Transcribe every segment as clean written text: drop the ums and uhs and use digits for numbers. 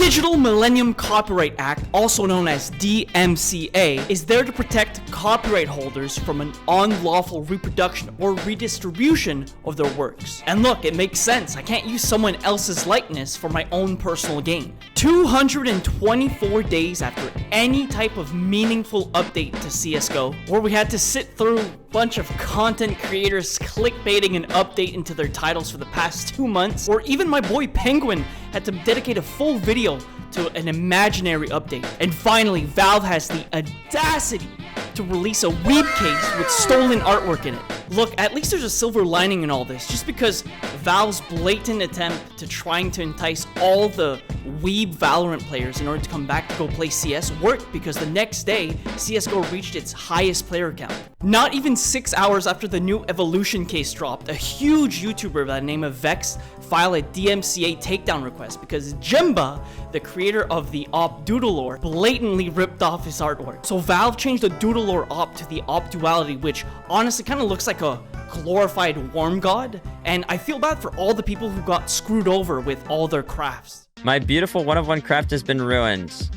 Digital Millennium Copyright Act, also known as DMCA, is there to protect copyright holders from an unlawful reproduction or redistribution of their works. And look, it makes sense. I can't use someone else's likeness for my own personal gain. 224 days after any type of meaningful update to CSGO, where we had to sit through a bunch of content creators clickbaiting an update into their titles for the past 2 months, or even my boy Penguin had to dedicate a full video to an imaginary update. And finally, Valve has the audacity to release a weeb case with stolen artwork in it. Look, at least there's a silver lining in all this, just because Valve's blatant attempt to trying to entice all the weeb Valorant players in order to come back to go play CS worked, because the next day, CSGO reached its highest player count. Not even 6 hours after the new Evolution case dropped, a huge YouTuber by the name of Vex filed a DMCA takedown request because Jimba, the creator of the op Doodlelore, blatantly ripped off his artwork. So Valve changed the Doodlelore op to the op duality, which honestly kind of looks like a glorified worm god, and I feel bad for all the people who got screwed over with all their crafts. My beautiful one-of-one craft has been ruined.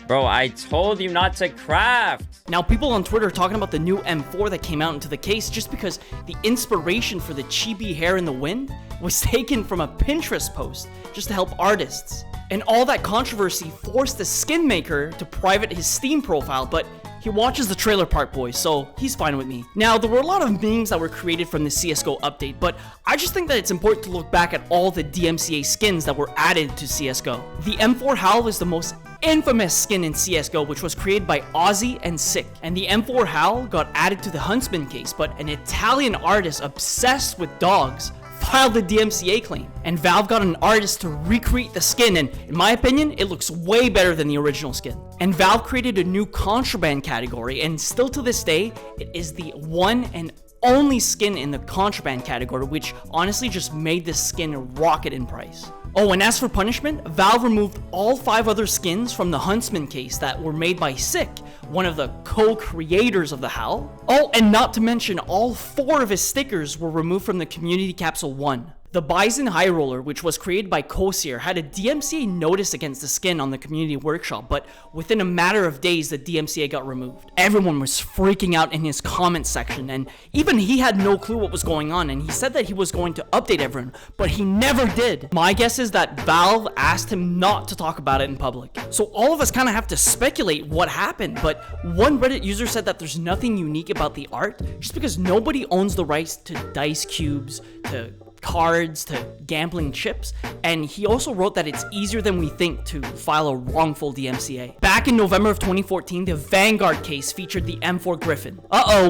Bro, I told you not to craft! Now, people on Twitter are talking about the new M4 that came out into the case just because the inspiration for the chibi hair in the wind was taken from a Pinterest post just to help artists. And all that controversy forced the skin maker to private his Steam profile, but he watches the trailer park, boys, so he's fine with me. Now, there were a lot of memes that were created from the CSGO update, but I just think that it's important to look back at all the DMCA skins that were added to CSGO. The M4 Howl is the most infamous skin in CSGO, which was created by Ozzy and Sick. And the M4 Howl got added to the Huntsman case, but an Italian artist obsessed with dogs filed the DMCA claim, and Valve got an artist to recreate the skin, and in my opinion, it looks way better than the original skin. And Valve created a new contraband category, and still to this day, it is the one and only skin in the contraband category, which honestly just made this skin rocket in price. Oh, and as for punishment, Valve removed all 5 other skins from the Huntsman case that were made by Sick, one of the co-creators of the Howl. Oh, and not to mention, all 4 of his stickers were removed from the Community Capsule 1. The Bizon High Roller, which was created by Kosier, had a DMCA notice against the skin on the community workshop, but within a matter of days, the DMCA got removed. Everyone was freaking out in his comments section, and even he had no clue what was going on, and he said that he was going to update everyone, but he never did. My guess is that Valve asked him not to talk about it in public. So all of us kind of have to speculate what happened, but one Reddit user said that there's nothing unique about the art, just because nobody owns the rights to dice cubes, to cards, to gambling chips, and he also wrote that it's easier than we think to file a wrongful DMCA. Back in November of 2014, the Vanguard case featured the M4 Griffin.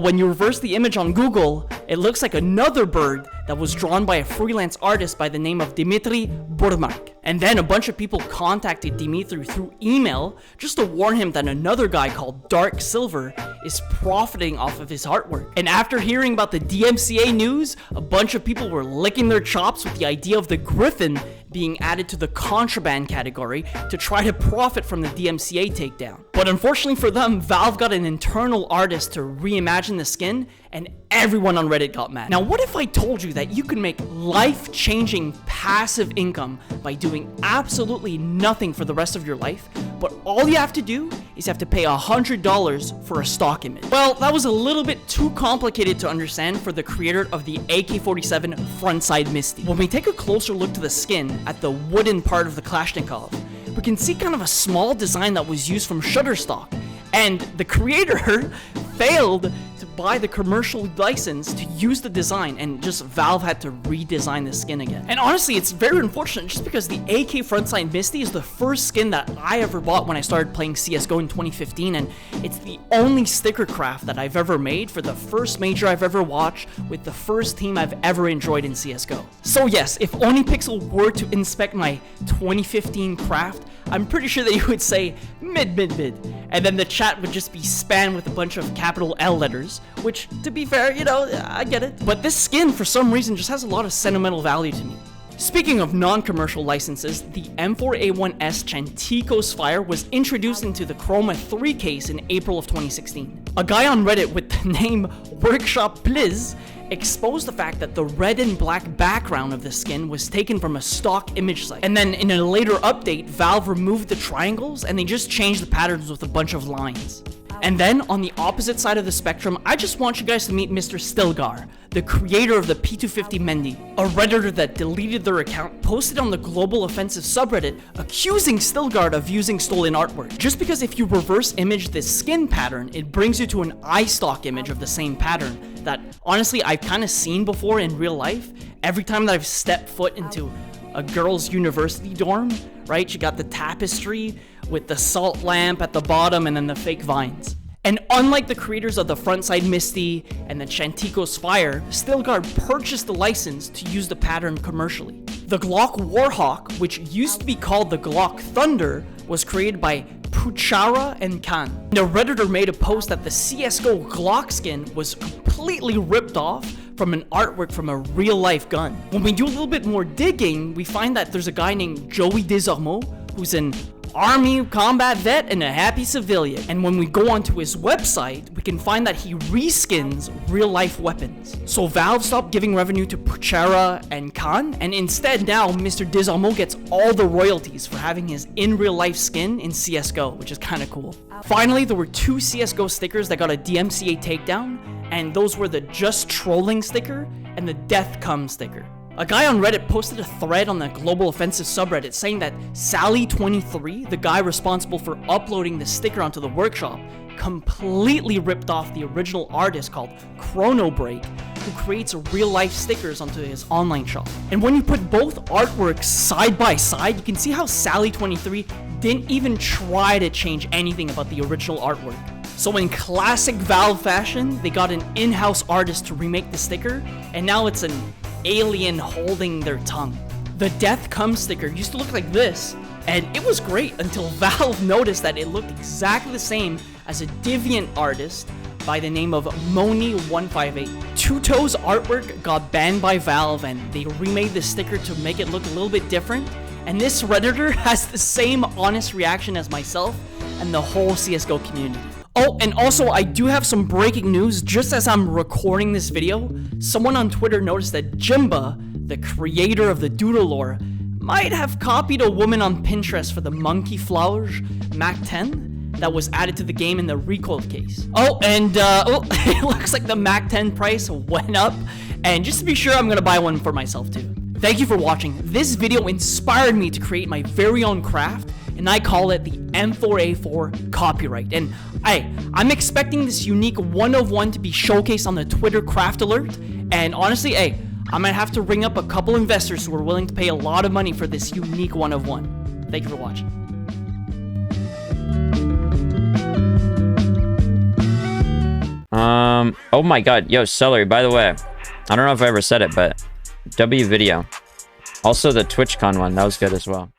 When you reverse the image on Google, it looks like another bird that was drawn by a freelance artist by the name of Dmitry Burmark. And then a bunch of people contacted Dmitry through email just to warn him that another guy called Dark Silver is profiting off of his artwork. And after hearing about the DMCA news, a bunch of people were licking their chops with the idea of the Griffin being added to the contraband category to try to profit from the DMCA takedown. But unfortunately for them, Valve got an internal artist to reimagine the skin, and everyone on Reddit got mad. Now, what if I told you that you could make life-changing passive income by doing absolutely nothing for the rest of your life, but all you have to do is you have to pay $100 for a stock image? Well, that was a little bit too complicated to understand for the creator of the AK-47 frontside Misty. When we take a closer look to the skin at the wooden part of the Kalashnikov, we can see kind of a small design that was used from Shutterstock, and the creator failed to buy the commercial license to use the design, and just Valve had to redesign the skin again. And honestly, it's very unfortunate just because the AK Frontside Misty is the first skin that I ever bought when I started playing CSGO in 2015, and it's the only sticker craft that I've ever made for the first major I've ever watched with the first team I've ever enjoyed in CSGO. So yes, if OniPixel were to inspect my 2015 craft, I'm pretty sure that you would say mid, and then the chat would just be spammed with a bunch of capital L letters, which, to be fair, you know, I get it. But this skin, for some reason, just has a lot of sentimental value to me. Speaking of non-commercial licenses, the M4A1S Chantico's Fire was introduced into the Chroma 3 case in April of 2016. A guy on Reddit with name Workshop Pliz exposed the fact that the red and black background of the skin was taken from a stock image site. And then in a later update, Valve removed the triangles and they just changed the patterns with a bunch of lines. And then on the opposite side of the spectrum, I just want you guys to meet Mr. Stilgar, the creator of the P250 Mendy, a redditor that deleted their account, posted on the Global Offensive subreddit, accusing Stilgar of using stolen artwork. Just because if you reverse image this skin pattern, it brings you to an iStock image of the same pattern that honestly I've kind of seen before in real life. Every time that I've stepped foot into a girl's university dorm, right? You got the tapestry with the salt lamp at the bottom and then the fake vines. And unlike the creators of the Frontside Misty and the Chantico's Fire, Stilgar purchased the license to use the pattern commercially. The Glock Warhawk, which used to be called the Glock Thunder, was created by Puchara and Khan. The Redditor made a post that the CSGO Glock skin was completely ripped off from an artwork from a real-life gun. When we do a little bit more digging, we find that there's a guy named Joey Desormeaux who's an Army combat vet and a happy civilian. And when we go onto his website, we can find that he reskins real-life weapons. So Valve stopped giving revenue to Puchara and Khan, and instead now Mr. Desormeaux gets all the royalties for having his in real-life skin in CSGO, which is kind of cool. Finally, there were 2 CSGO stickers that got a DMCA takedown, and those were the Just Trolling sticker and the Death Come sticker. A guy on Reddit posted a thread on the Global Offensive subreddit saying that Sally23, the guy responsible for uploading the sticker onto the workshop, completely ripped off the original artist called Chronobreak, who creates real-life stickers onto his online shop. And when you put both artworks side by side, you can see how Sally23 didn't even try to change anything about the original artwork. So in classic Valve fashion, they got an in-house artist to remake the sticker, and now it's an alien holding their tongue. The Death Come sticker used to look like this, and it was great until Valve noticed that it looked exactly the same as a deviant artist by the name of Moni158. Two Toes artwork got banned by Valve and they remade the sticker to make it look a little bit different, and this Redditor has the same honest reaction as myself and the whole CSGO community. Oh, and also I do have some breaking news. Just as I'm recording this video, someone on Twitter noticed that Jimba, the creator of the Doodle lore, might have copied a woman on Pinterest for the Monkey Flowers Mac 10 that was added to the game in the recoil case. Oh, and it looks like the Mac 10 price went up, and just to be sure, I'm gonna buy one for myself too. Thank you for watching. This video inspired me to create my very own craft, and I call it the M4A4 copyright. And I'm expecting this unique 1 of 1 to be showcased on the Twitter craft alert. And honestly, I might have to ring up a couple investors who are willing to pay a lot of money for this unique 1 of 1. Thank you for watching. Oh my god, yo, Celery, by the way, I don't know if I ever said it, but W video. Also the TwitchCon one, that was good as well.